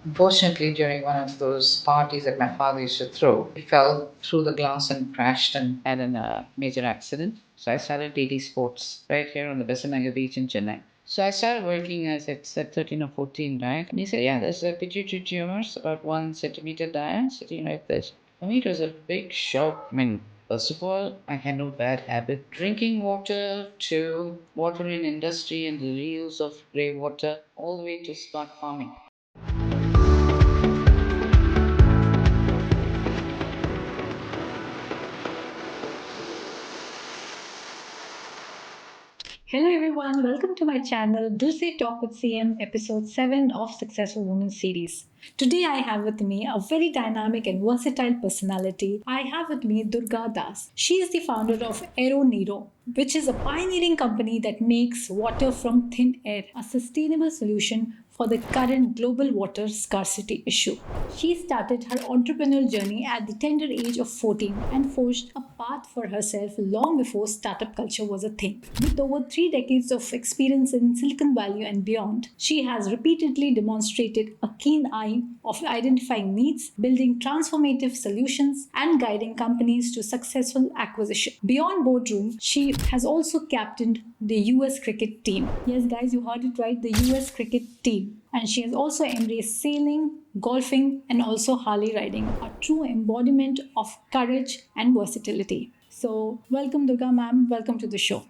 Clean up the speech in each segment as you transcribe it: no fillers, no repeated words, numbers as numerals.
Unfortunately, during one of those parties that my father used to throw, he fell through the glass and crashed and had a major accident. So I started DD Sports right here on the Besanaga Beach in Chennai. So I started working as it's at 13 or 14, right? And he said, yeah, there's a pituitary tumors about 1 centimeter diameter sitting like this. For me, it was a big shock. I mean, first of all, I had no bad habit. Drinking water to water in industry and the reuse of grey water, all the way to smart farming. Hello everyone, welcome to my channel Dilse Talk with CM episode 7 of Successful Women series. Today I have with me a very dynamic and versatile personality. I have with me Durga Das. She is the founder of Nero, which is a pioneering company that makes water from thin air, a sustainable solution for the current global water scarcity issue. She started her entrepreneurial journey at the tender age of 14 and forged a path for herself long before startup culture was a thing. With over 3 decades of experience in Silicon Valley and beyond, she has repeatedly demonstrated a keen eye of identifying needs, building transformative solutions, and guiding companies to successful acquisition. Beyond boardroom, she has also captained the US cricket team. Yes, guys, you heard it right, the US cricket team. And she has also embraced sailing, golfing, and also Harley riding, a true embodiment of courage and versatility. So, welcome, Durga ma'am. Welcome to the show.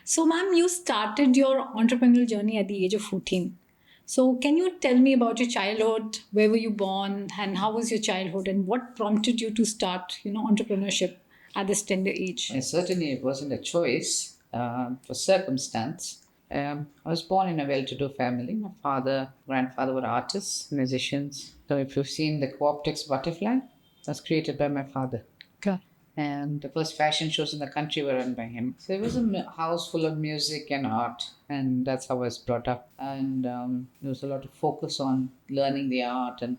So, ma'am, you started your entrepreneurial journey at the age of 14. So, can you tell me about your childhood? Where were you born, and how was your childhood, and what prompted you to start, entrepreneurship at this tender age? And certainly, it wasn't a choice, it was circumstance. I was born in a well-to-do family. My father, grandfather were artists, musicians. So if you've seen the Cooptex butterfly, that's created by my father. Okay. And the first fashion shows in the country were run by him. So it was a house full of music and art, and that's how I was brought up. And there was a lot of focus on learning the art and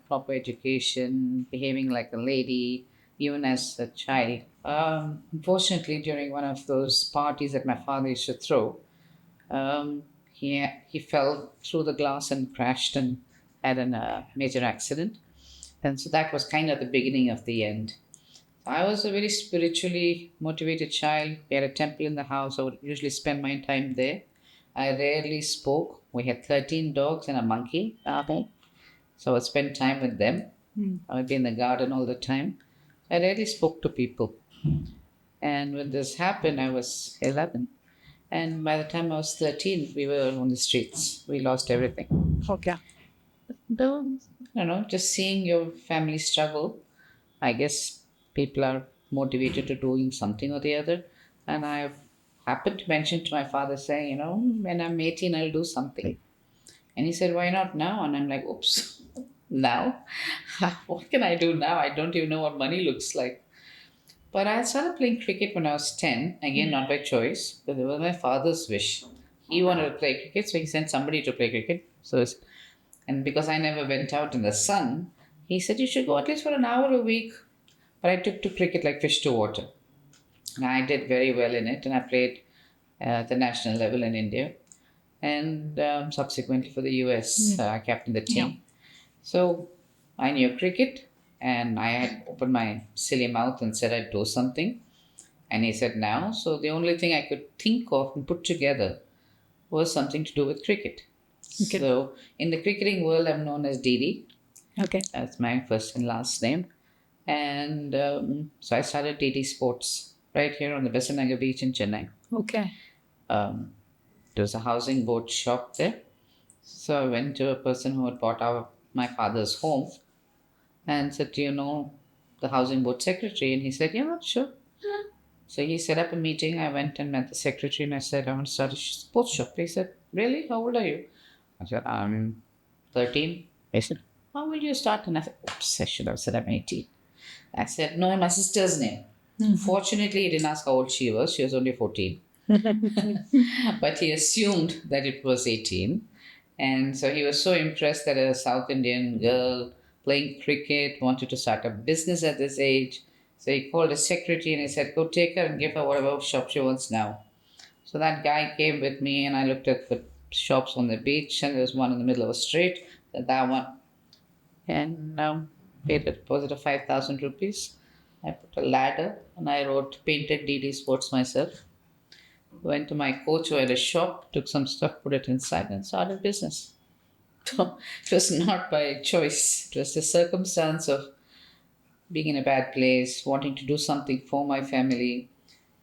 proper education, behaving like a lady, even as a child. Unfortunately, during one of those parties that my father used to throw, he fell through the glass and crashed and had a major accident. And so that was kind of the beginning of the end. I was a very spiritually motivated child. We had a temple in the house. I would usually spend my time there. I rarely spoke. We had 13 dogs and a monkey. Okay. So I would spend time with them. I would be in the garden all the time. I rarely spoke to people. And when this happened, I was 11. And by the time I was 13, we were on the streets. We lost everything. Okay. Though, just seeing your family struggle, I guess people are motivated to doing something or the other. And I've happened to mention to my father, saying, when I'm 18, I'll do something. And he said, why not now? And I'm like, oops, now? What can I do now? I don't even know what money looks like. But I started playing cricket when I was 10, again, not by choice, but it was my father's wish. He wanted to play cricket, so he sent somebody to play cricket. And because I never went out in the sun, he said, you should go at least for an hour a week. But I took to cricket like fish to water. And I did very well in it, and I played at the national level in India. And subsequently for the US, I captained the team. Yeah. So I knew cricket, and I had opened my silly mouth and said I'd do something. And he said now. So the only thing I could think of and put together was something to do with cricket. Okay. So in the cricketing world, I'm known as Didi. Okay. That's my first and last name. And so I started DD Sports right here on the Besanaga Beach in Chennai. Okay. Um, there was a housing board shop there. So I went to a person who had bought my father's home and said, do you know the housing board secretary? And he said, yeah, sure. So he set up a meeting. I went and met the secretary and I said, I want to start a sports shop. He said, really? How old are you? I said, I'm 13. He said, how will you start? And I said, oops, I should have said I'm 18. I said, no, my sister's name. Fortunately, he didn't ask how old she was. She was only 14. But he assumed that it was 18. And so he was so impressed that a South Indian girl playing cricket wanted to start a business at this age. So he called his secretary and he said, go take her and give her whatever shop she wants now. So that guy came with me and I looked at the shops on the beach and there was one in the middle of a street. That one. and paid a deposit of 5,000 rupees. I put a ladder and I wrote painted DD Sports myself. Went to my coach who had a shop, took some stuff, put it inside, and started business. So it was not by choice. It was the circumstance of being in a bad place, wanting to do something for my family,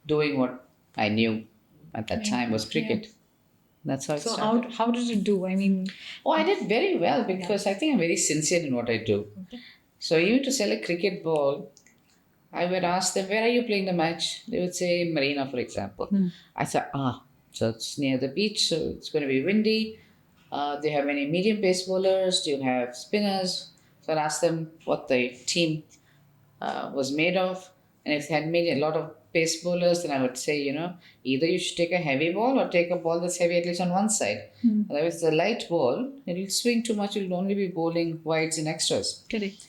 doing what I knew at that time was Yeah. cricket. That's how it So started. how did it do? I mean, Oh, I did very well because I think I'm very sincere in what I do. So even to sell a cricket ball, I would ask them, where are you playing the match? They would say Marina, for example. I said, so it's near the beach, so it's going to be windy. Do you have any medium pace bowlers? Do you have spinners? So I'd ask them what the team was made of. And if they had made a lot of pace bowlers, then I would say, either you should take a heavy ball or take a ball that's heavy at least on one side. Otherwise, the light ball, it'll swing too much, you'll only be bowling wides and extras. correct.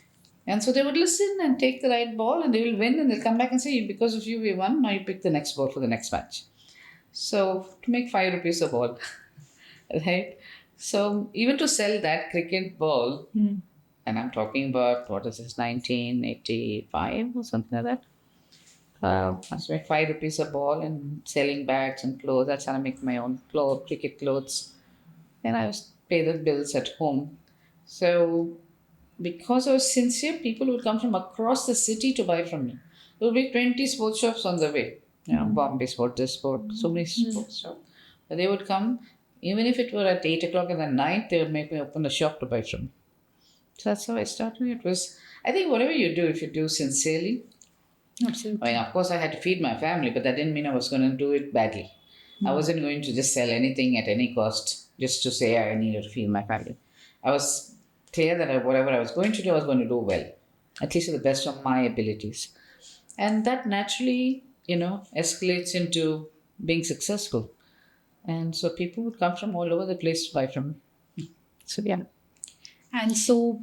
And so they would listen and take the right ball and they will win and they'll come back and say, because of you, we won. Now you pick the next ball for the next match. So to make 5 rupees a ball, right? So even to sell that cricket ball, and I'm talking about, what is this, 1985 or something like that. I was making 5 rupees a ball and selling bags and clothes. That's how I make my own cricket clothes. And I was pay the bills at home. So because I was sincere, people would come from across the city to buy from me. There would be 20 sports shops on the way. Bombay Sport, this sport, so many sports shops. But they would come, even if it were at 8 o'clock in the night, they would make me open the shop to buy from me. So that's how I started. It was, I think, whatever you do, if you do sincerely, Absolutely. I mean, of course, I had to feed my family, but that didn't mean I was going to do it badly. I wasn't going to just sell anything at any cost just to say I needed to feed my family. I was clear that whatever I was going to do, I was going to do well, at least to the best of my abilities. And that naturally, escalates into being successful. And so people would come from all over the place to buy from me. So, yeah. And so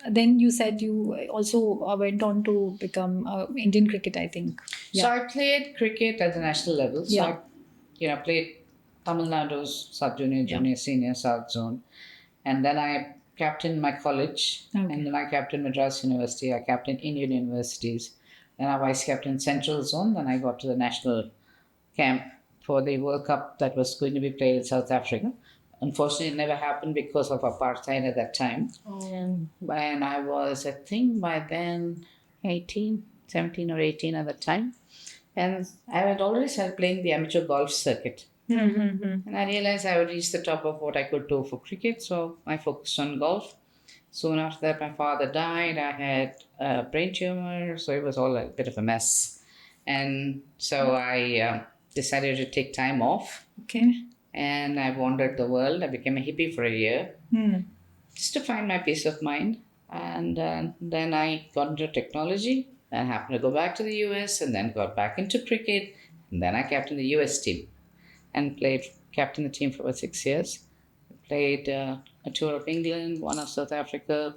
then you said you also went on to become Indian cricket, I think. So I played cricket at the national level. So Yeah. played Tamil Nadu's sub junior, junior, senior, South zone, and then I captained my college, Okay. and then I captained Madras University. I captained Indian universities. Then I vice captained Central Zone. Then I got to the national camp for the World Cup that was going to be played in South Africa. Unfortunately, it never happened because of apartheid at that time. And I was, I think, by then 18, 17 or 18 at the time. And I had already started playing the amateur golf circuit. And I realized I would reach the top of what I could do for cricket, so I focused on golf. Soon after that, my father died. I had a brain tumor, so it was all a bit of a mess. And so I decided to take time off, Okay. and I wandered the world. I became a hippie for a year just to find my peace of mind. And then I got into technology. I happened to go back to the US and then got back into cricket. And then I captained the US team and captained the team for about 6 years. Played a tour of England, one of South Africa,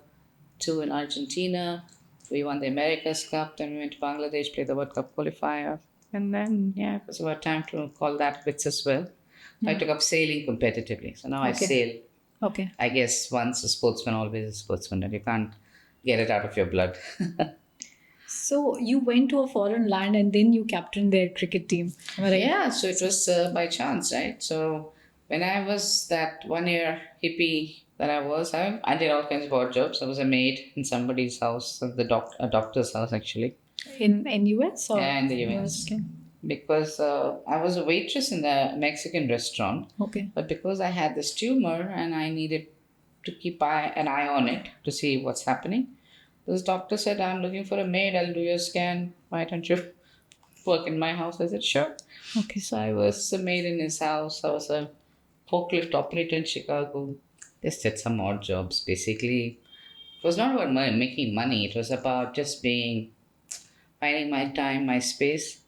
two in Argentina. We won the America's Cup. Then we went to Bangladesh, played the World Cup qualifier. And then, yeah, it was about time to call that quits as well. I took up sailing competitively. So now I Okay. sail. Okay. I guess once a sportsman, always a sportsman, and you can't get it out of your blood. So you went to a foreign land and then you captained their cricket team. Am I right? Yeah, so it was by chance, right? So when I was that 1 year hippie that I did all kinds of odd jobs. I was a maid in somebody's house, a doctor's house actually, In US or and the US. Okay. Because I was a waitress in the Mexican restaurant, Okay. but because I had this tumor and I needed to keep an eye on it to see what's happening, this doctor said, I'm looking for a maid, I'll do your scan. Why don't you work in my house? I said, sure. Okay. So I was a maid in his house. I was a forklift operator in Chicago. Just did some odd jobs. Basically, it was not about making money. It was about just finding my time, my space.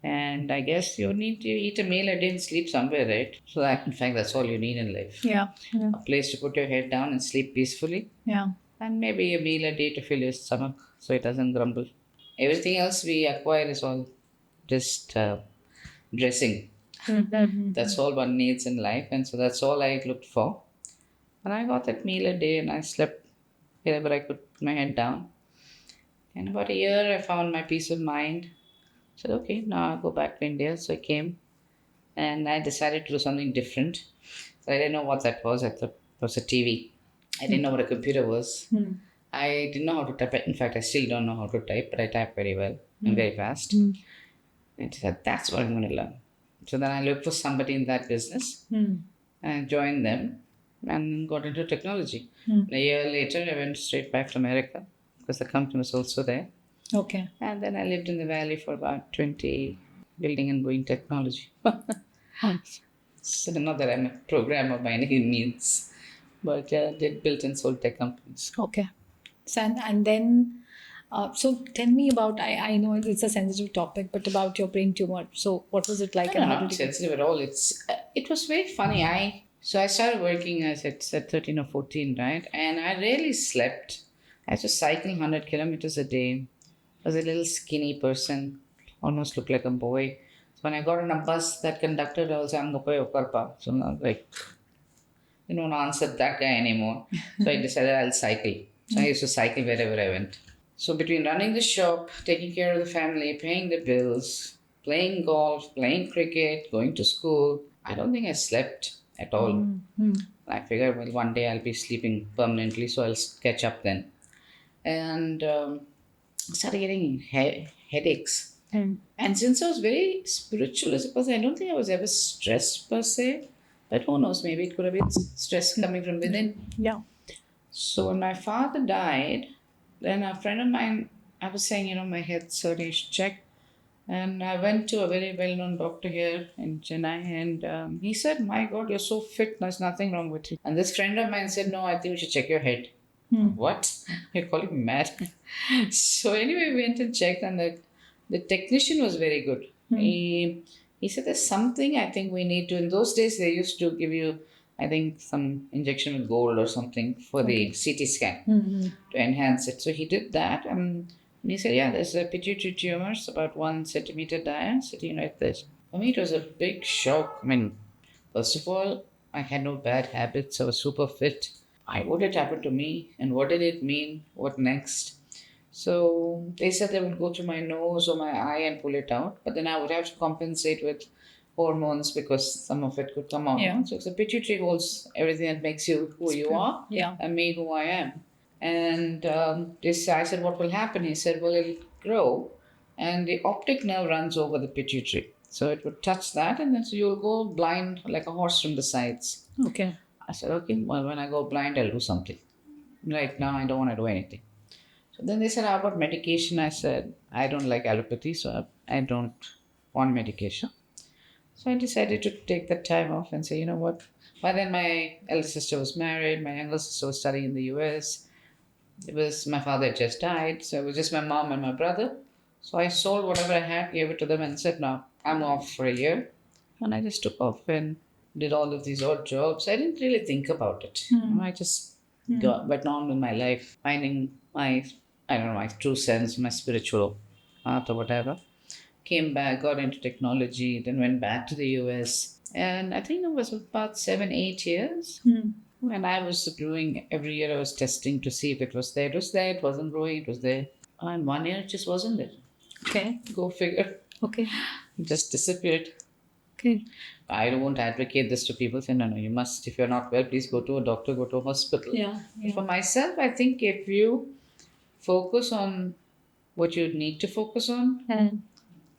And I guess you need to eat a meal a day and sleep somewhere, right? So that, in fact, that's all you need in life. Yeah. Yeah. A place to put your head down and sleep peacefully. Yeah. And maybe a meal a day to fill your stomach so it doesn't grumble. Everything else we acquire is all just dressing. That's all one needs in life. And so that's all I looked for. And I got that meal a day and I slept wherever I could put my head down. In about a year, I found my peace of mind. Said, okay, now I'll go back to India. So I came and I decided to do something different. So I didn't know what that was. I thought it was a TV. I didn't know what a computer was. I didn't know how to type. In fact, I still don't know how to type, but I type very well and very fast. And she said, that's what I'm going to learn. So then I looked for somebody in that business and joined them and got into technology. A year later, I went straight back to America because the company was also there. Okay. And then I lived in the valley for about 20, building and doing technology. So not that I'm a programmer by any means, but did built and sold tech companies. Okay. So, and then, so tell me about, I know it's a sensitive topic, but about your brain tumor. So what was it like No, and how not did you? sensitive at all. It was very funny. I started working as at 13 or 14, right? And I rarely slept. I was just cycling 100 kilometers a day. I was a little skinny person, almost looked like a boy. So when I got on a bus, that conductor was saying, so I was like, I don't answer that guy anymore. So I decided I'll cycle. So I used to cycle wherever I went. So between running the shop, taking care of the family, paying the bills, playing golf, playing cricket, going to school, I don't think I slept at all. I figured, well, one day I'll be sleeping permanently, so I'll catch up then. And started getting headaches. And since I was very spiritual as a person, I don't think I was ever stressed per se. But who knows, maybe it could have been stress coming from within. Yeah. So when my father died, then a friend of mine, I was saying, my head surgery you should check. And I went to a very well-known doctor here in Chennai, and he said, "My God, you're so fit. There's nothing wrong with you." And this friend of mine said, "No, I think you should check your head." What? You're calling me mad? So anyway, we went and checked, and the technician was very good. He said, "There's something I think we need to." In those days, they used to give you, I think, some injection with gold or something for the CT scan to enhance it. So he did that, and he said, "Yeah, there's a pituitary tumor, it's about 1 centimeter diameter, sitting right there." For me, it was a big shock. I mean, first of all, I had no bad habits. I was super fit. What had happened to me, and what did it mean? What next? So they said they would go through my nose or my eye and pull it out, but then I would have to compensate with hormones because some of it could come out. Yeah. So the pituitary holds everything that makes you who you are, Yeah. and me who I am. And I said, "What will happen?" He said, "Well, it'll grow, and the optic nerve runs over the pituitary. So it would touch that, and then so you'll go blind like a horse from the sides." Okay. I said, "Okay, well, when I go blind, I'll do something. Right now, I don't want to do anything." So then they said, "How about medication?" I said, "I don't like allopathy, so I don't want medication." So I decided to take that time off and say, you know what? By then, my elder sister was married, my younger sister was studying in the US. It was my father had just died, so it was just my mom and my brother. So I sold whatever I had, gave it to them, and said, "No, I'm off for a year." And I just took off and did all of these odd jobs. I didn't really think about it. I just went on with my life, finding my, I don't know, my true sense, my spiritual path or whatever. Came back, got into technology, then went back to the US. And I think it was about 7, 8 years. And I was doing every year, I was testing to see if it was there. It was there, it wasn't growing, it was there. And one year it just wasn't there. Okay. Go figure. Okay. It just disappeared. Okay. I don't advocate this to people. Say, no, no, you must, if you're not well, please go to a doctor, go to a hospital. Yeah. For myself, I think if you focus on what you need to focus on,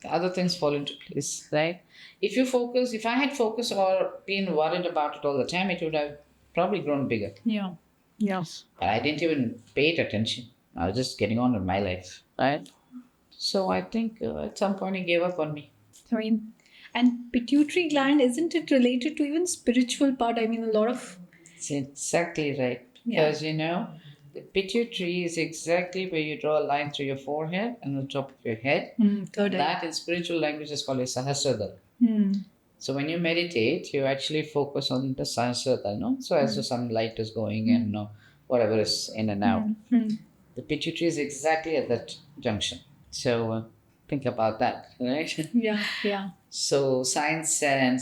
the other things fall into place, right? If I had focused or been worried about it all the time, it would have probably grown bigger. Yeah. Yeah. But I didn't even pay it attention. I was just getting on with my life, right? So I think at some point he gave up on me. I mean, and pituitary gland, isn't it related to even spiritual part? I mean, a lot of. It's exactly right. Yeah. Because, the pituitary is exactly where you draw a line through your forehead and the top of your head. Third eye. That in spiritual language is called a sahasradal. Mm. So when you meditate, you actually focus on the sahasradal, no? So as the some light is going in, whatever is in and out. The pituitary is exactly at that junction. So think about that, right? Yeah. Yeah. So science and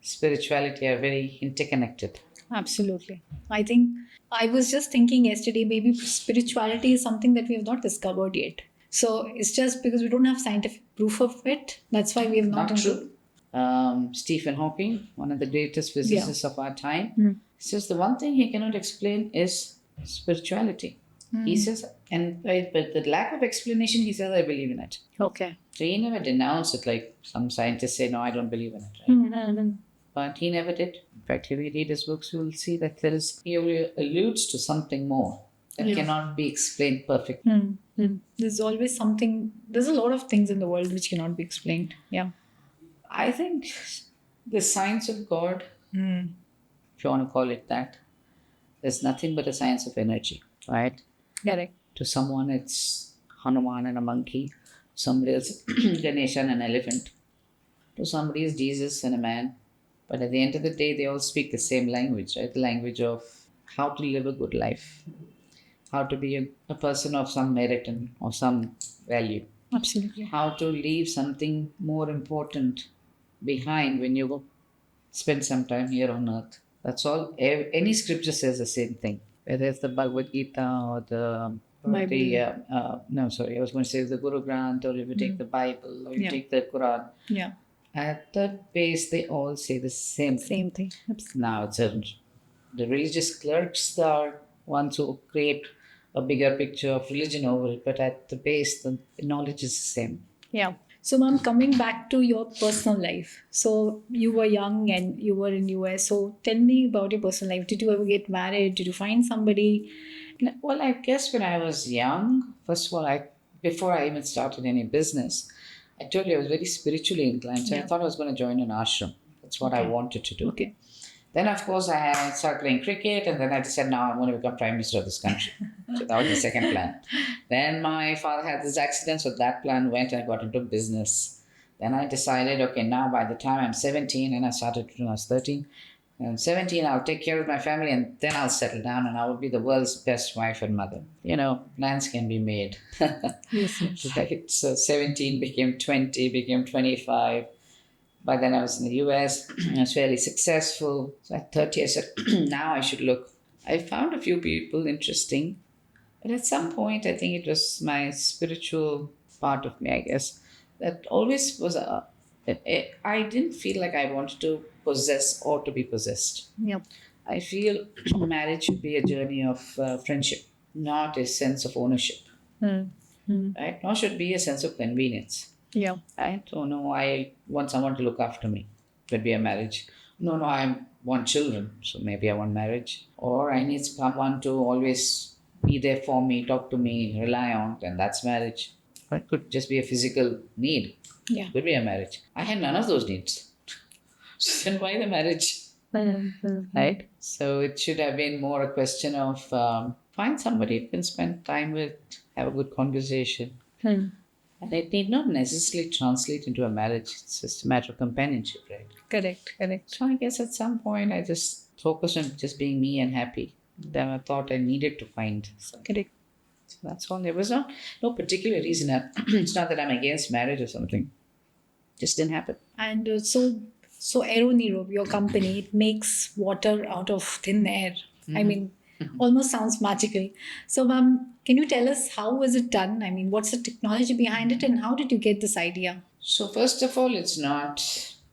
spirituality are very interconnected. Absolutely. I think I was just thinking yesterday, maybe spirituality is something that we have not discovered yet. So it's just because we don't have scientific proof of it. That's why we have not. Not true. Stephen Hawking, one of the greatest physicists of our time, says the one thing he cannot explain is spirituality. He says, and but the lack of explanation, he says, I believe in it. Okay. So he never denounced it like some scientists say, no, I don't believe in it. Right? But he never did. In fact, if you read his books, you will see that he alludes to something more that cannot be explained perfectly. There's always something, there's a lot of things in the world which cannot be explained. Yeah. I think the science of God, if you want to call it that, is nothing but a science of energy, right? Correct. To someone, it's Hanuman and a monkey. Somebody else, Ganesha and an elephant. To somebody, it's Jesus and a man. But at the end of the day, they all speak the same language, right? The language of how to live a good life, how to be a person of some merit and of some value. Absolutely. How to leave something more important behind when you spend some time here on earth. That's all. Any scripture says the same thing, whether it's the Bhagavad Gita or no, sorry, I was going to say the Guru Granth, or if you take the Bible, or you take the Quran. Yeah. At the base, they all say the same thing. Same thing. Now, the religious clerks are ones who create a bigger picture of religion over it, but at the base, the knowledge is the same. Yeah. So, ma'am, coming back to your personal life. So, you were young and you were in US. So, tell me about your personal life. Did you ever get married? Did you find somebody? Well, I guess when I was young, first of all, before I even started any business, I told you I was very spiritually inclined. So I thought I was going to join an ashram. That's what I wanted to do. Okay. Then, of course, I started playing cricket, and then I decided, now I'm going to become Prime Minister of this country. So that was the second plan. Then my father had this accident, so that plan went, and I got into business. Then I decided, okay, now by the time I'm 17, and I started when I was 13, and 17, I'll take care of my family, and then I'll settle down, and I will be the world's best wife and mother. You know, plans can be made. Yes. Right? So 17 became 20, became 25. By then I was in the US. I was fairly successful. So at 30, I said, now I should look. I found a few people interesting. But at some point, I think it was my spiritual part of me, I guess, that always was I didn't feel like I wanted to possess or to be possessed. Yep. I feel marriage should be a journey of friendship, not a sense of ownership. Right? Nor should be a sense of convenience. Yeah. Right? Oh no, I want someone to look after me. Could be a marriage. No, I want children, so maybe I want marriage. Or I need someone to always be there for me, talk to me, rely on, then that's marriage. Or it could just be a physical need. Yeah. Could be a marriage. I had none of those needs. So then why the marriage? Right? So it should have been more a question of find somebody you can spend time with, have a good conversation. And it need not necessarily translate into a marriage. It's just a matter of companionship, right? Correct. So I guess at some point I just focused on just being me and happy. Then I thought I needed to find something. Correct. So that's all. There was no particular reason. It's not that I'm against marriage or something. Just didn't happen. And so Aeronero, your company, it makes water out of thin air. I mean, almost sounds magical. So, ma'am, can you tell us how was it done? I mean, what's the technology behind it, and how did you get this idea? So first of all, it's not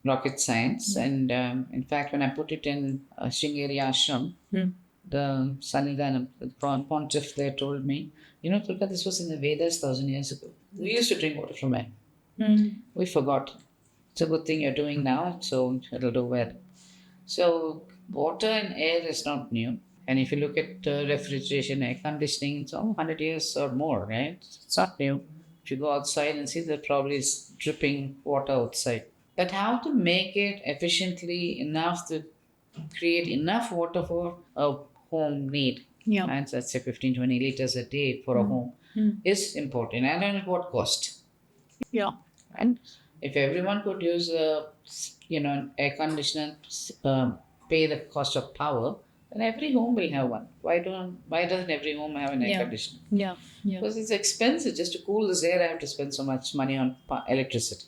rocket science, and in fact, when I put it in Sringeri Ashram, the Sanidhanam, the pontiff there told me, Durga, this was in the Vedas 1,000 years ago. We used to drink water from air. We forgot. It's a good thing you're doing now, so it'll do well. So water and air is not new. And if you look at refrigeration, air conditioning, it's all 100 years or more, right? It's not new. If you go outside and see, there probably is dripping water outside. But how to make it efficiently enough to create enough water for a home need, Yeah. and let's say 15, 20 liters a day for a home, is important. And at what cost? Yeah. And if everyone could use an air conditioner, pay the cost of power, then every home will have one. Why doesn't every home have an air conditioner? Yeah. Because it's expensive. Just to cool this air, I have to spend so much money on electricity.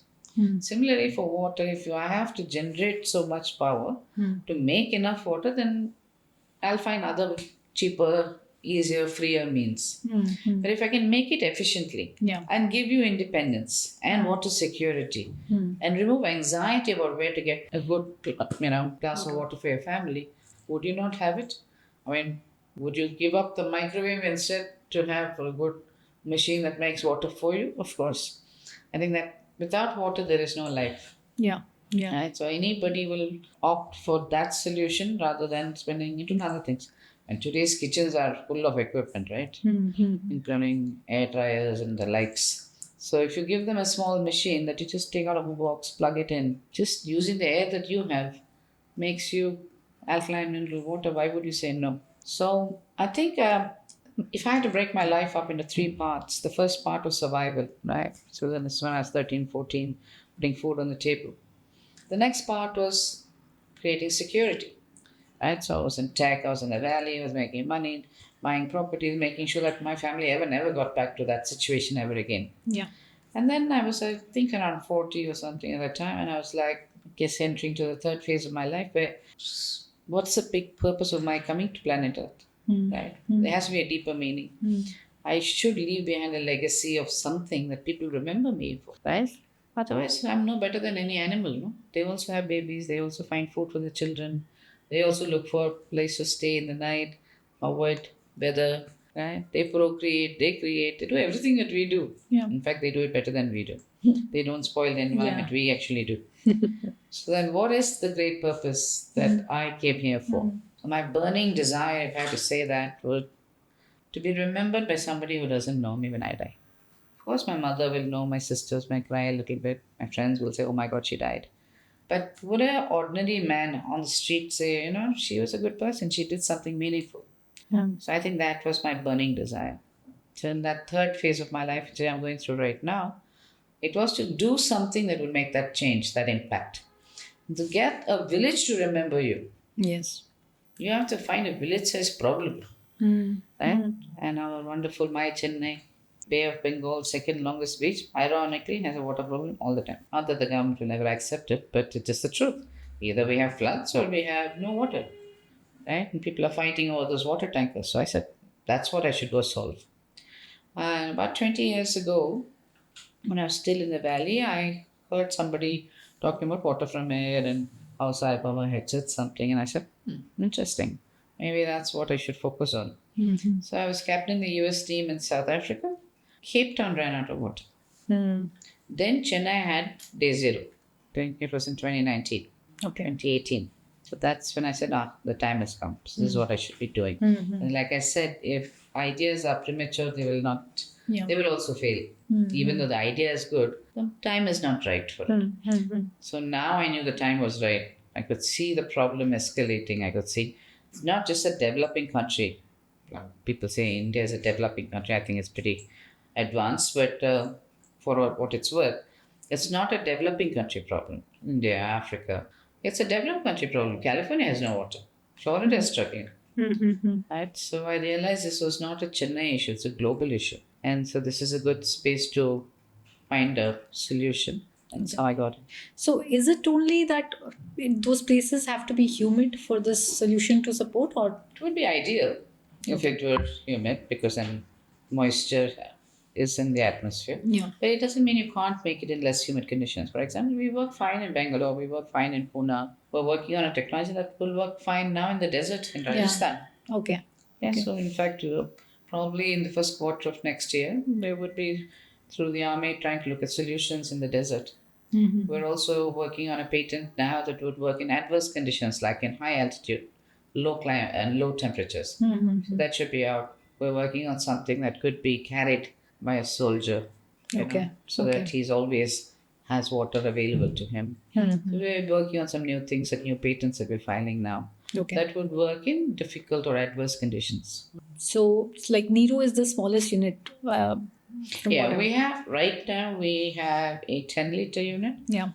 Similarly, for water, if I have to generate so much power to make enough water, then I'll find other cheaper, easier, freer means. But if I can make it efficiently Yeah. and give you independence and water security and remove anxiety about where to get a good, glass of water for your family, would you not have it? I mean, would you give up the microwave instead to have a good machine that makes water for you? Of course. I think that without water, there is no life. Yeah. Yeah. Right? So anybody will opt for that solution rather than spending into other things. And today's kitchens are full of equipment, right? Including air dryers and the likes. So if you give them a small machine that you just take out of a box, plug it in, just using the air that you have makes you alkaline mineral water. Why would you say no? So I think if I had to break my life up into three parts, the first part was survival, right? So then this when I was 13, 14, putting food on the table. The next part was creating security, right? So I was in tech, I was in the valley, I was making money, buying properties, making sure that my family ever never got back to that situation ever again. Yeah. And then I was, I think, around 40 or something at that time, and I was like, I guess entering to the third phase of my life where what's the big purpose of my coming to planet Earth? Right? There has to be a deeper meaning. I should leave behind a legacy of something that people remember me for, right? Otherwise, I'm no better than any animal. No? They also have babies. They also find food for the children. They also look for a place to stay in the night, avoid weather. Right? They procreate. They create. They do everything that we do. Yeah. In fact, they do it better than we do. They don't spoil the environment. We actually do. So then, what is the great purpose that I came here for? So my burning desire, if I had to say that, would to be remembered by somebody who doesn't know me when I die. Of course, my mother will know, my sisters may cry a little bit, my friends will say, oh my God, she died. But would an ordinary man on the street say, she was a good person, she did something meaningful? So I think that was my burning desire. So in that third phase of my life, which I'm going through right now, it was to do something that would make that change, that impact. To get a village to remember you, Yes. you have to find a village-sized problem. Right? And our wonderful My Chennai, Bay of Bengal, second longest beach, ironically has a water problem all the time. Not that the government will never accept it, but it is the truth. Either we have floods or we have no water. Right? And people are fighting over those water tankers. So I said, that's what I should go solve. And about 20 years ago, when I was still in the valley, I heard somebody talking about water from air and how Sai Baba had said something. And I said, interesting. Maybe that's what I should focus on. So I was captain the US team in South Africa. Cape Town ran out of water. Then Chennai had day zero. I think it was in 2019, Okay. 2018. So that's when I said, the time has come. So this is what I should be doing. And like I said, if ideas are premature, they will not, they will also fail. Even though the idea is good, the time is not right for it. So now I knew the time was right. I could see the problem escalating. I could see it's not just a developing country. People say India is a developing country. I think it's pretty advanced, but for what it's worth, it's not a developing country problem. India, Africa, it's a developed country problem. California has no water. Florida is struggling. Right? So I realized this was not a Chennai issue; it's a global issue, and so this is a good space to find a solution. And so I got it. So, is it only that those places have to be humid for this solution to support, or It would be ideal if it were humid because then moisture is in the atmosphere. Yeah. But it doesn't mean you can't make it in less humid conditions. For example, we work fine in Bangalore, we work fine in Pune. We're working on a technology that will work fine now in the desert in Rajasthan. Okay. Yeah, Okay. so in fact, probably in the first quarter of next year, they would be through the army trying to look at solutions in the desert. We're also working on a patent now that would work in adverse conditions like in high altitude, low climate, and low temperatures. So that should be out. We're working on something that could be carried by a soldier, Okay. so that he's always has water available to him. So we're working on some new things, and new patents that we're filing now. Okay. That would work in difficult or adverse conditions. So it's like Nero is the smallest unit. Yeah, we have right now we have a 10-liter unit. Yeah.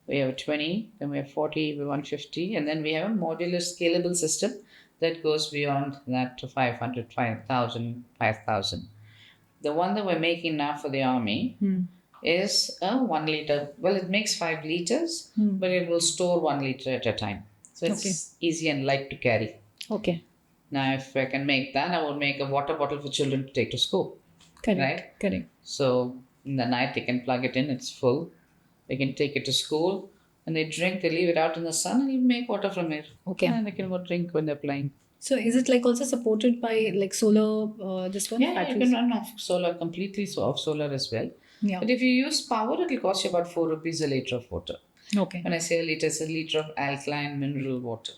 We have a 20, then we have 40, we have 150, and then we have a modular scalable system that goes beyond that to 500, 5,000, 5,000. The one that we're making now for the army is a 1 liter. Well, it makes 5 liters, but it will store 1 liter at a time. So it's easy and light to carry. Okay. Now, if I can make that, I would make a water bottle for children to take to school. Correct. Right? Correct. So in the night, they can plug it in, it's full. They can take it to school and they drink, they leave it out in the sun and you make water from it. Okay. And they can go drink when they're playing. So is it like also supported by like solar, this one? Yeah, you Batteries? can run off solar completely, so off solar as well. Yeah. But if you use power, it'll cost you about 4 rupees a liter of water. Okay. When I say a liter, it's a liter of alkaline mineral water.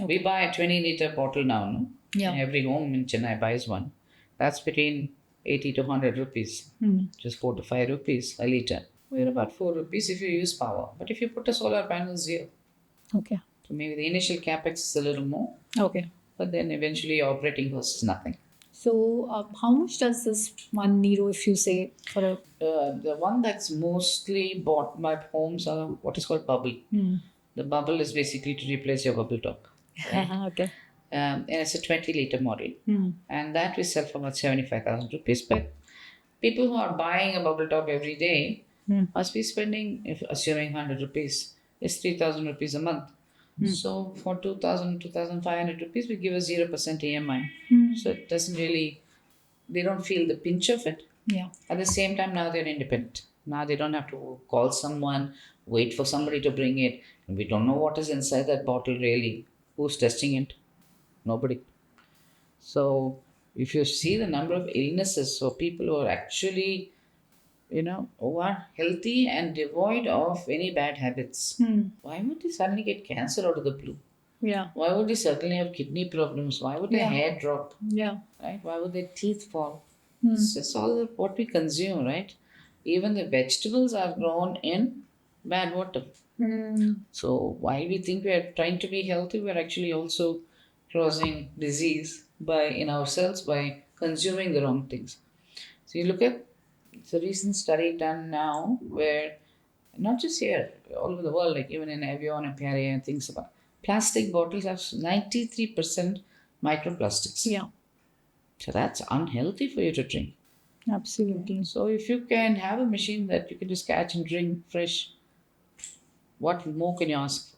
Okay. We buy a 20-liter bottle now, no? Yeah. Every home in Chennai buys one. That's between 80 to 100 rupees. Just 4 to 5 rupees a liter. We're about 4 rupees if you use power. But if you put a solar panel, zero. Okay. So maybe the initial capex is a little more, Okay. but then eventually your operating cost is nothing. So how much does this one Nero, if you say, for a... The one that's mostly bought by homes are what is called bubble. The bubble is basically to replace your bubble top. Okay. And it's a 20-liter model. And that we sell for about 75,000 rupees. But people who are buying a bubble top every day must be spending, if assuming 100 rupees, is 3,000 rupees a month. So for 2,000, 2,500 rupees, we give a 0% EMI. So it doesn't really, they don't feel the pinch of it. Yeah. At the same time, now they're independent. Now they don't have to call someone, wait for somebody to bring it. And we don't know what is inside that bottle really. Who's testing it? Nobody. So if you see the number of illnesses, so people who are actually, who are healthy and devoid of any bad habits, why would they suddenly get cancer out of the blue? Yeah. Why would they suddenly have kidney problems? Why would their hair drop? Yeah. Right? Why would their teeth fall? It's just all what we consume, right? Even the vegetables are grown in bad water. So while we think we are trying to be healthy, we're actually also causing disease in ourselves by consuming the wrong things. So you look at it's a recent study done now where not just here, all over the world, like even in Avion and Perrier and things about plastic bottles have 93% microplastics. Yeah. So that's unhealthy for you to drink. Absolutely. So if you can have a machine that you can just catch and drink fresh, what more can you ask for?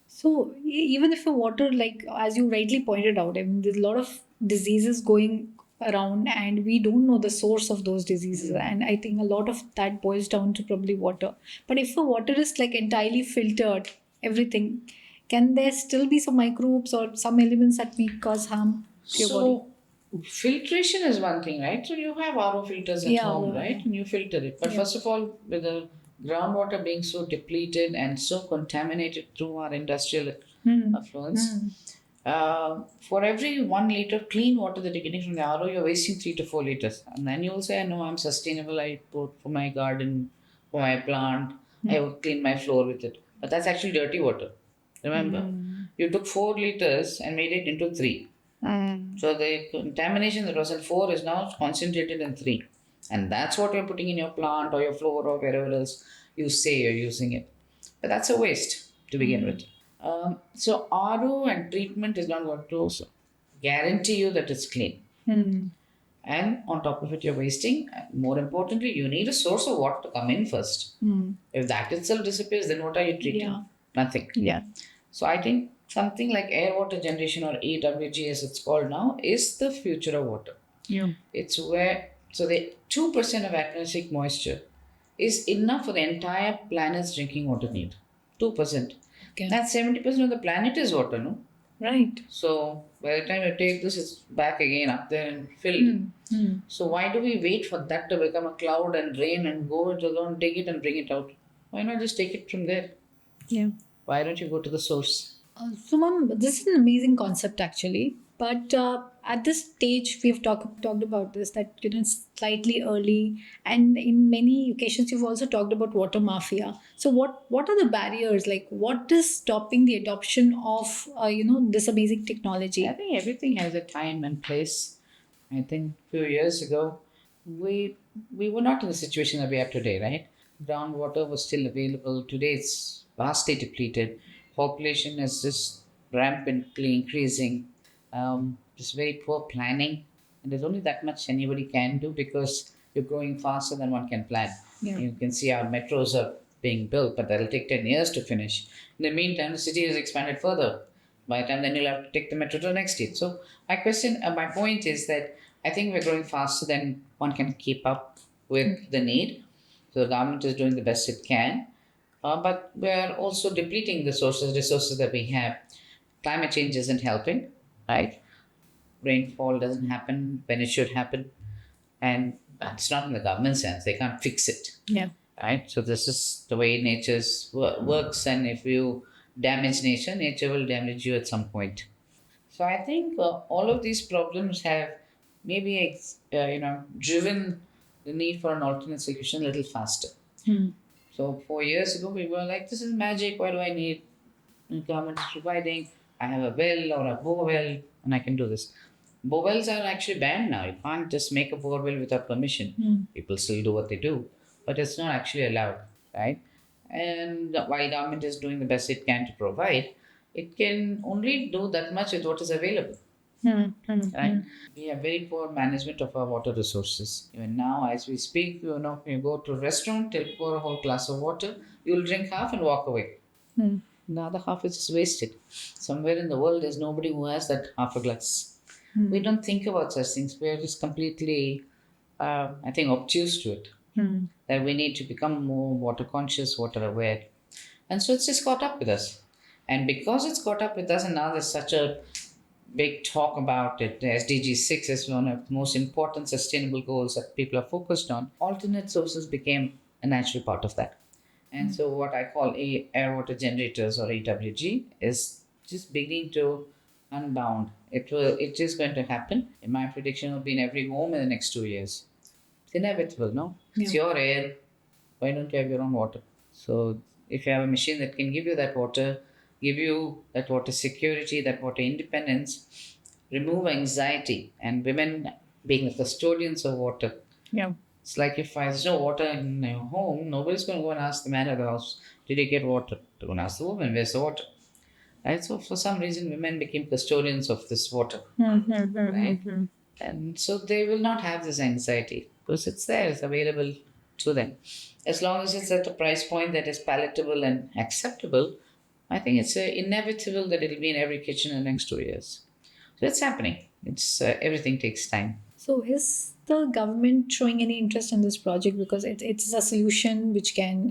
So even if a water, like as you rightly pointed out, I mean, there's a lot of diseases going around, and we don't know the source of those diseases. And I think a lot of that boils down to probably water. But if the water is like entirely filtered, everything, can there still be some microbes or some elements that may cause harm to your body? So filtration is one thing, right? So you have RO filters at home, right? And you filter it. But first of all, with the groundwater being so depleted and so contaminated through our industrial affluence, for every 1 liter of clean water that you're getting from the RO, you're wasting 3 to 4 liters. And then you will say, no, I'm sustainable. I put for my garden, for my plant. I will clean my floor with it. But that's actually dirty water. Remember, you took 4 liters and made it into 3. So the contamination that was in 4 is now concentrated in 3. And that's what you're putting in your plant or your floor or wherever else you say you're using it. But that's a waste to begin with. So RO and treatment is not going to guarantee you that it's clean. And on top of it, you're wasting. More importantly, you need a source of water to come in first. If that itself disappears, then what are you treating? Yeah. Nothing. Yeah. So I think something like air water generation or AWG as it's called now is the future of water. Yeah. It's where the 2% of atmospheric moisture is enough for the entire planet's drinking water need. 2%. Okay. That 70% of the planet is water, no? Right. So by the time you take this, it's back again up there and filled. So why do we wait for that to become a cloud and rain and go and dig it and bring it out? Why not just take it from there? Yeah. Why don't you go to the source? So, ma'am, this is an amazing concept actually. But at this stage, we've talked about this that it's slightly early, and in many occasions, you've also talked about water mafia. So, what are the barriers? Like, what is stopping the adoption of this amazing technology? I think everything has a time and place. I think a few years ago, we were not in the situation that we are today, right? Groundwater was still available. Today, it's vastly depleted. Population is just rampantly increasing. Just very poor planning, and there's only that much anybody can do because you're growing faster than one can plan. Yeah. You can see our metros are being built, but that'll take 10 years to finish. In the meantime, the city has expanded further. By the time then you'll have to take the metro to the next state. So my point is that I think we're growing faster than one can keep up with the need. So the government is doing the best it can, but we're also depleting the resources that we have. Climate change isn't helping, right? Rainfall doesn't happen when it should happen, and it's not in the government's hands. They can't fix it, Yeah. right? So this is the way works, and if you damage nature, nature will damage you at some point. So I think all of these problems have maybe driven the need for an alternate solution a little faster. Hmm. So 4 years ago, we were like, "This is magic. Why do I need the government is providing? I have a well or a bore well, and I can do this." Bore wells are actually banned now. You can't just make a bore well without permission. People still do what they do, but it's not actually allowed, right? And while government is doing the best it can to provide, it can only do that much with what is available, right? We have very poor management of our water resources. Even now, as we speak, you go to a restaurant, they'll pour a whole glass of water, you'll drink half and walk away. The other half is just wasted. Somewhere in the world, there's nobody who has that half a glass. We don't think about such things. We're just completely, I think, obtuse to it. That we need to become more water conscious, water aware. And so it's just caught up with us. And because it's caught up with us, and now there's such a big talk about it. The SDG 6 is one of the most important sustainable goals that people are focused on. Alternate sources became a natural part of that. And so, what I call air water generators or AWG is just beginning to unbound. It is going to happen. In my prediction, will be in every home in the next 2 years. It's inevitable, no? It's your air. Why don't you have your own water? So, if you have a machine that can give you that water, give you that water security, that water independence, remove anxiety, and women being the custodians of water. Yeah. It's like if there's no water in your home, nobody's going to go and ask the man of the house, "Did you get water?" They're going to ask the woman, "Where's the water?" Right? So, for some reason, women became custodians of this water. Right? And so they will not have this anxiety because it's there, it's available to them. As long as it's at a price point that is palatable and acceptable, I think it's inevitable that it'll be in every kitchen in the next 2 years. So it's happening. It's everything takes time. So, is the government showing any interest in this project because it's a solution which can,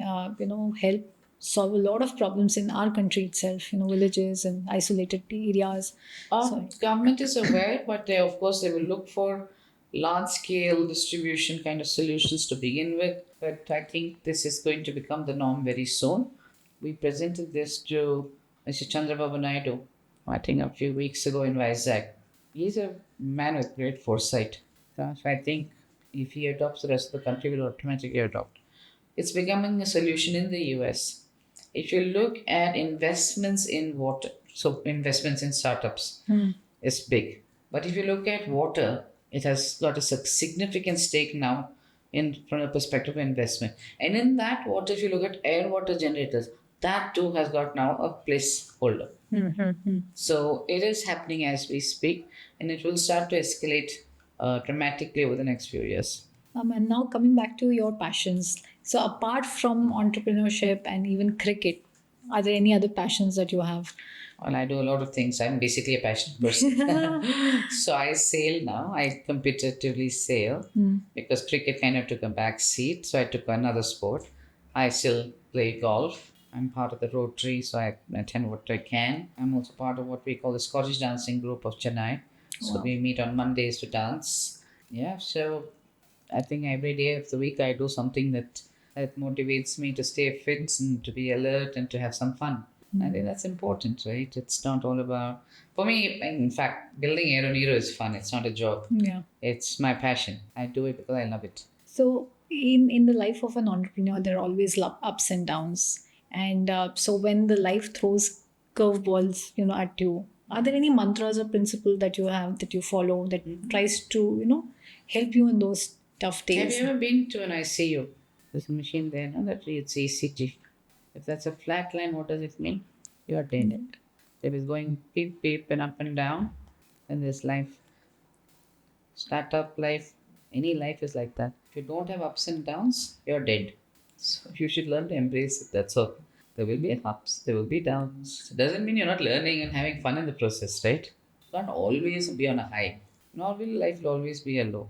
help solve a lot of problems in our country itself, villages and isolated areas. So, Government is aware, but of course they will look for large scale distribution kind of solutions to begin with. But I think this is going to become the norm very soon. We presented this to Mr. Chandrababu Naidu, I think a few weeks ago in Vizag. He's a man with great foresight. So I think if he adopts, the rest of the country will automatically adopt. It's becoming a solution in the US. If you look at investments in water, so investments in startups is big. But if you look at water, it has got a significant stake now in from the perspective of investment. And in that water, if you look at air water generators, that too has got now a placeholder. So it is happening as we speak, and it will start to escalate dramatically over the next few years. And now coming back to your passions. So, apart from entrepreneurship and even cricket, are there any other passions that you have? Well, I do a lot of things. I'm basically a passionate person. So I sail now. I competitively sail because cricket kind of took a back seat. So I took another sport. I still play golf. I'm part of the Rotary, so I attend what I can. I'm also part of what we call the Scottish dancing group of Chennai. So Wow. we meet on Mondays to dance. Yeah, so I think every day of the week I do something that motivates me to stay fit and to be alert and to have some fun. I think that's important, right? It's not all about, for me, in fact, building Aeronero is fun. It's not a job. Yeah. It's my passion. I do it because I love it. So, in the life of an entrepreneur, there are always ups and downs. And so, when the life throws curveballs, at you, are there any mantras or principles that you have that you follow that tries to, help you in those tough Have days? you ever been to an ICU? There's a machine there, no? That reads ECG. If that's a flat line, what does it mean? You are dead. If it's going beep beep and up and down, then there's life. Startup life, any life is like that. If you don't have ups and downs, you're dead. So you should learn to embrace it. That's all. There will be ups, there will be downs. It doesn't mean you're not learning and having fun in the process, right? You can't always be on a high, nor will life will always be a low.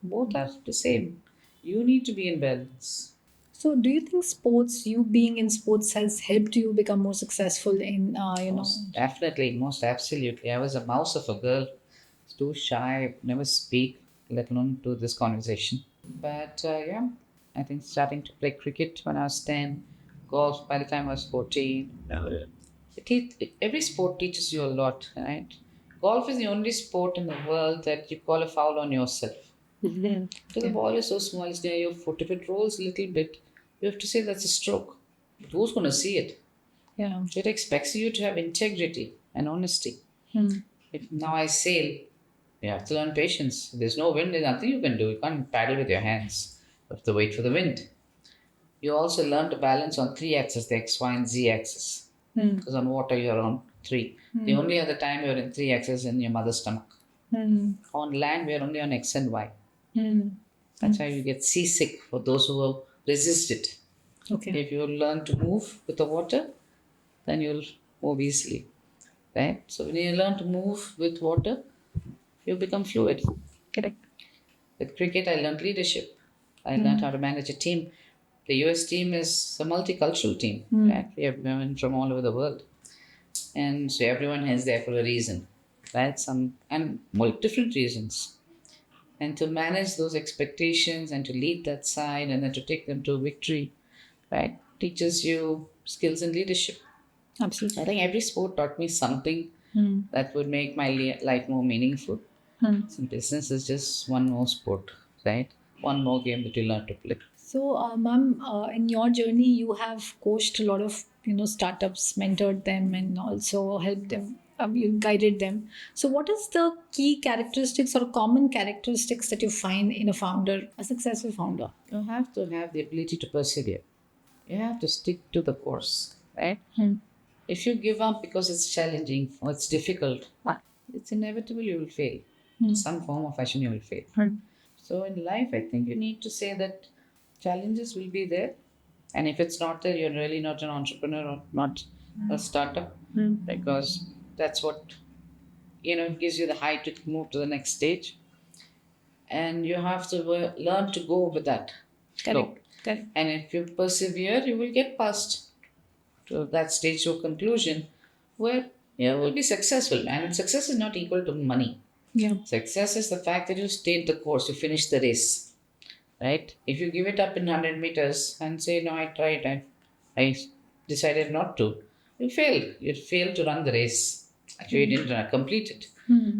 Both are the same. You need to be in balance. So, do you think sports, you being in sports, has helped you become more successful in, Most definitely, most absolutely. I was a mouse of a girl, too shy, never speak, let alone do this conversation. But yeah, I think starting to play cricket when I was 10, golf by the time I was 14. Every sport teaches you a lot, right? Golf is the only sport in the world that you call a foul on yourself. Because the ball is so small, it's near your foot. If it rolls a little bit, you have to say that's a stroke. But who's going to see it? Yeah. So it expects you to have integrity and honesty. If now I sail, you have to learn patience. If there's no wind, there's nothing you can do. You can't paddle with your hands. You have to wait for the wind. You also learn to balance on three axes, the X, Y, and Z axis. Because on water you're on three. The only other time you're in three axes in your mother's stomach. On land we're only on X and Y. That's why you get seasick for those who resist it. Okay. If you learn to move with the water, then you'll move easily. Right? So when you learn to move with water, you become fluid. Correct. With cricket, I learned leadership. I learned how to manage a team. The US team is a multicultural team. Right? We have women from all over the world. And so everyone is there for a reason. Right? Different reasons. And to manage those expectations and to lead that side and then to take them to victory, right, teaches you skills in leadership. Absolutely. I think every sport taught me something that would make my life more meaningful. So business is just one more sport, right? One more game that you learn to play. So, ma'am, in your journey, you have coached a lot of startups, mentored them, and also helped them. You guided them. So, what is the key characteristics or common characteristics that you find in a founder, a successful founder? You have to have the ability to persevere. You have to stick to the course, right? If you give up because it's challenging or it's difficult, it's inevitable you will fail. Some form of fashion you will fail. So in life, I think you need to say that challenges will be there. And if it's not there, you're really not an entrepreneur or not a startup because that's what, gives you the height to move to the next stage. And you have to learn to go with that flow. Correct. And if you persevere, you will get past to that stage to a conclusion where you will be successful. And success is not equal to money. Yeah. Success is the fact that you stayed the course, you finished the race, right? If you give it up in 100 meters and say, no, I tried, I decided not to, you failed. You failed to run the race. Actually, you didn't complete it.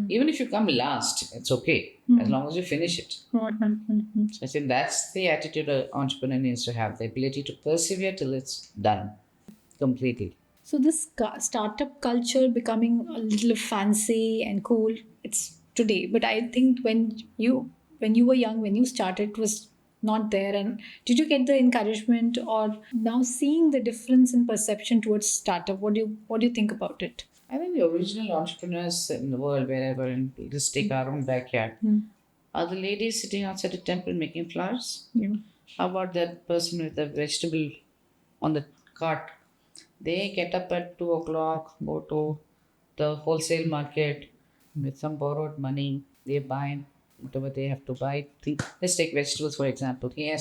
Even if you come last, it's okay as long as you finish it. So I think that's the attitude an entrepreneur needs to have, the ability to persevere till it's done completely. So this startup culture becoming a little fancy and cool, it's today. But I think when you were young, when you started, it was not there. And did you get the encouragement, or now seeing the difference in perception towards startup? What do you think about it? I think the original entrepreneurs in the world, wherever, in just take our own backyard, are the ladies sitting outside a temple making flowers. Yeah. How about that person with the vegetable on the cart? They get up at 2 o'clock, go to the wholesale market with some borrowed money. They buy whatever they have to buy. Let's take vegetables for example. He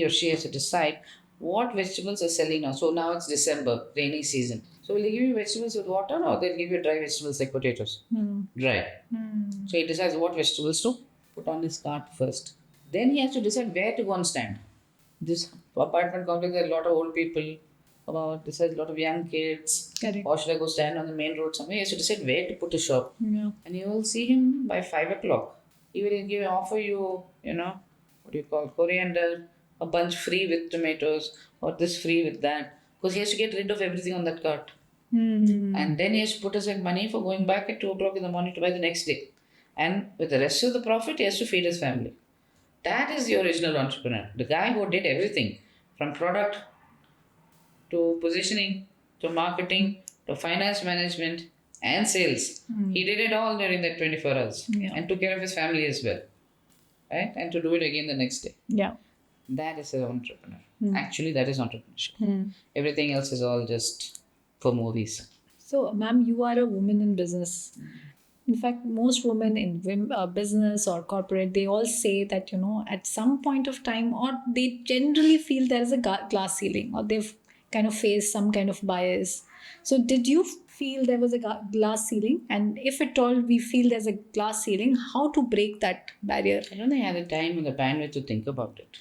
or she has to decide what vegetables are selling now. So now it's December, rainy season. So will they give you vegetables with water or they'll give you dry vegetables like potatoes? Dry. So he decides what vegetables to put on his cart first. Then he has to decide where to go and stand. This apartment complex, there are a lot of old people. This has a lot of young kids. Correct. Or should I go stand on the main road somewhere? He has to decide where to put a shop. Yeah. And you will see him by 5 o'clock. He will offer you, what do you call, coriander, a bunch free with tomatoes, or this free with that. Because he has to get rid of everything on that cart. And then he has to put aside money for going back at 2 o'clock in the morning to buy the next day. And with the rest of the profit, he has to feed his family. That is the original entrepreneur. The guy who did everything from product to positioning to marketing to finance management and sales. He did it all during that 24 hours and took care of his family as well. Right? And to do it again the next day. Yeah. That is an entrepreneur. Actually, that is entrepreneurship. Everything else is all just for movies. So, ma'am, you are a woman in business. In fact, most women in business or corporate, they all say that, at some point of time, or they generally feel there is a glass ceiling, or they've kind of faced some kind of bias. So, did you feel there was a glass ceiling? And if at all we feel there's a glass ceiling, how to break that barrier? I don't think I had the time and the bandwidth to think about it.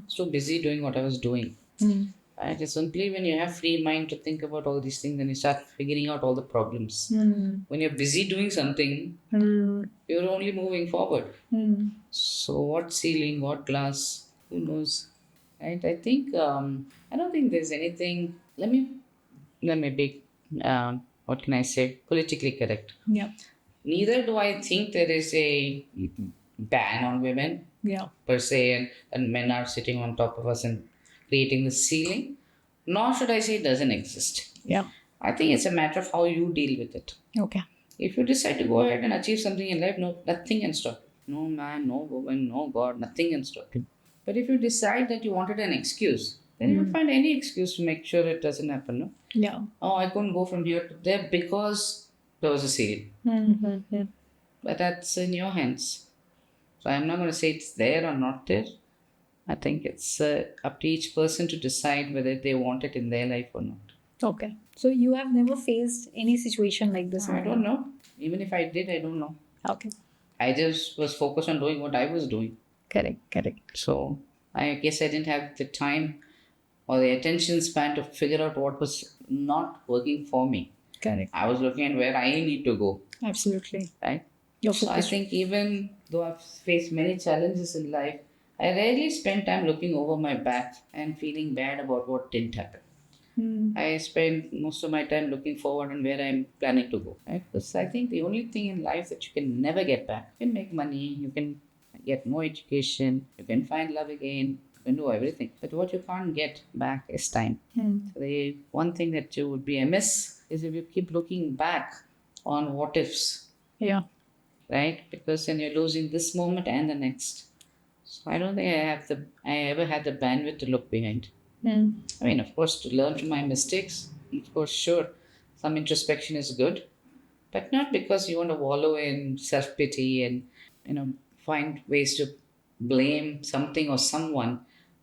So busy doing what I was doing. Right? It's simply when you have free mind to think about all these things, then you start figuring out all the problems. When you're busy doing something, you're only moving forward. So what ceiling, what glass, who knows? Right? I think I don't think there's anything. Let me be what can I say? Politically correct. Yeah. Neither do I think there is a ban on women Yeah. per se, and men are sitting on top of us and creating the ceiling. Nor should I say it doesn't exist. Yeah. I think it's a matter of how you deal with it. Okay. If you decide to go ahead and achieve something in life, no, nothing can stop you. No man, no woman, no God, nothing can stop you. But if you decide that you wanted an excuse, then you will find any excuse to make sure it doesn't happen. No? Yeah. Oh, I couldn't go from here to there because there was a ceiling. But that's in your hands. So I'm not going to say it's there or not there. I think it's up to each person to decide whether they want it in their life or not. Okay. So you have never faced any situation like this? I don't know. Even if I did, I don't know. Okay. I just was focused on doing what I was doing. Correct. So I guess I didn't have the time or the attention span to figure out what was not working for me. Correct. I was looking at where I need to go. Absolutely. Right? You're So I focused. think even though I've faced many challenges in life, I rarely spend time looking over my back and feeling bad about what didn't happen. I spend most of my time looking forward and where I'm planning to go. Right? Because I think the only thing in life that you can never get back, you can make money, you can get more education, you can find love again, you can do everything. But what you can't get back is time. So the one thing that you would be amiss is if you keep looking back on what ifs. Yeah. Right? Because then you're losing this moment and the next. So I don't think I ever had the bandwidth to look behind. I mean, of course, to learn from my mistakes, of course, sure, some introspection is good, but not because you want to wallow in self pity and find ways to blame something or someone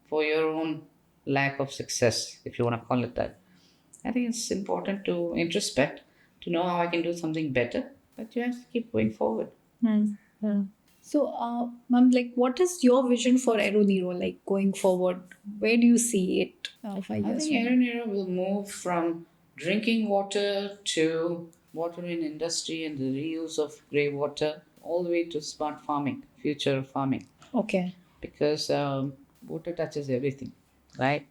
for your own lack of success, if you want to call it that. I think it's important to introspect to know how I can do something better, but you have to keep going forward. So, ma'am, like, what is your vision for Aeronero, like, going forward? Where do you see it 5 I years think from now? Aeronero will move from drinking water to water in industry and the reuse of grey water all the way to smart farming, future farming, Okay. because water touches everything, right?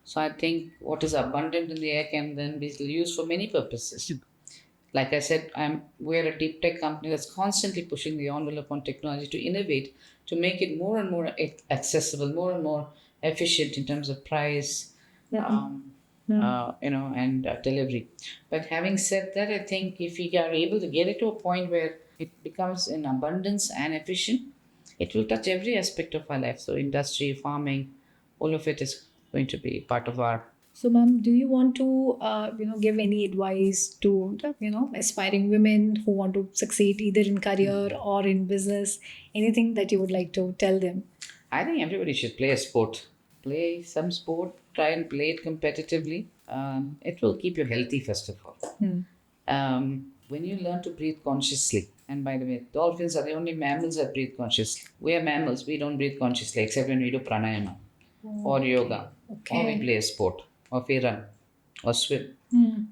So I think what is abundant in the air can then be used for many purposes. Like I said, we're a deep tech company that's constantly pushing the envelope on technology to innovate, to make it more and more accessible, more and more efficient in terms of price, and delivery. But having said that, I think if we are able to get it to a point where it becomes in abundance and efficient, it will touch every aspect of our life. So industry, farming, all of it is going to be part of our. So, ma'am, do you want to, give any advice to, aspiring women who want to succeed either in career or in business? Anything that you would like to tell them? I think everybody should play a sport. Play some sport, try and play it competitively. It will keep you healthy, first of all. When you learn to breathe consciously, and by the way, dolphins are the only mammals that breathe consciously. We are mammals, we don't breathe consciously except when we do pranayama or yoga, or we play a sport, or we run or swim.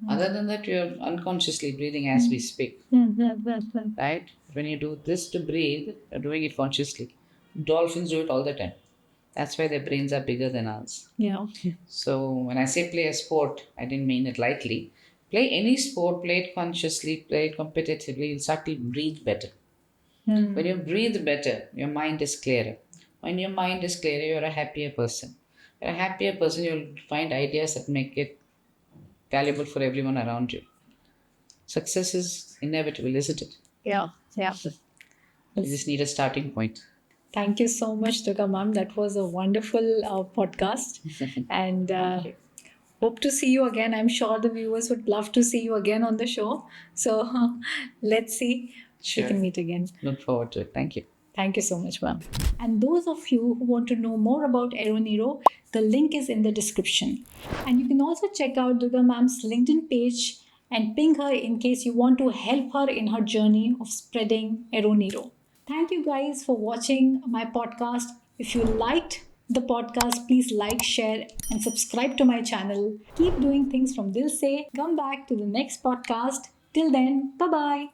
Other than that, you're unconsciously breathing as we speak. Right? When you do this to breathe, you're doing it consciously. Dolphins do it all the time. That's why their brains are bigger than ours. Yeah. So when I say play a sport, I didn't mean it lightly. Play any sport, play it consciously, play it competitively, you'll start to breathe better. When you breathe better, your mind is clearer. When your mind is clearer, you're a happier person. You're a happier person, you'll find ideas that make it valuable for everyone around you. Success is inevitable, isn't it? Yeah. You just need a starting point. Thank you so much, Dugga ma'am. That was a wonderful podcast. And hope to see you again. I'm sure the viewers would love to see you again on the show. So let's see if we Sure. can meet again. Look forward to it. Thank you. Thank you so much, ma'am. And those of you who want to know more about Aeronero, the link is in the description. And you can also check out Durga ma'am's LinkedIn page and ping her in case you want to help her in her journey of spreading Aeronero. Thank you guys for watching my podcast. If you liked the podcast, please like, share, and subscribe to my channel. Keep doing things from Dilse. Come back to the next podcast. Till then, bye bye.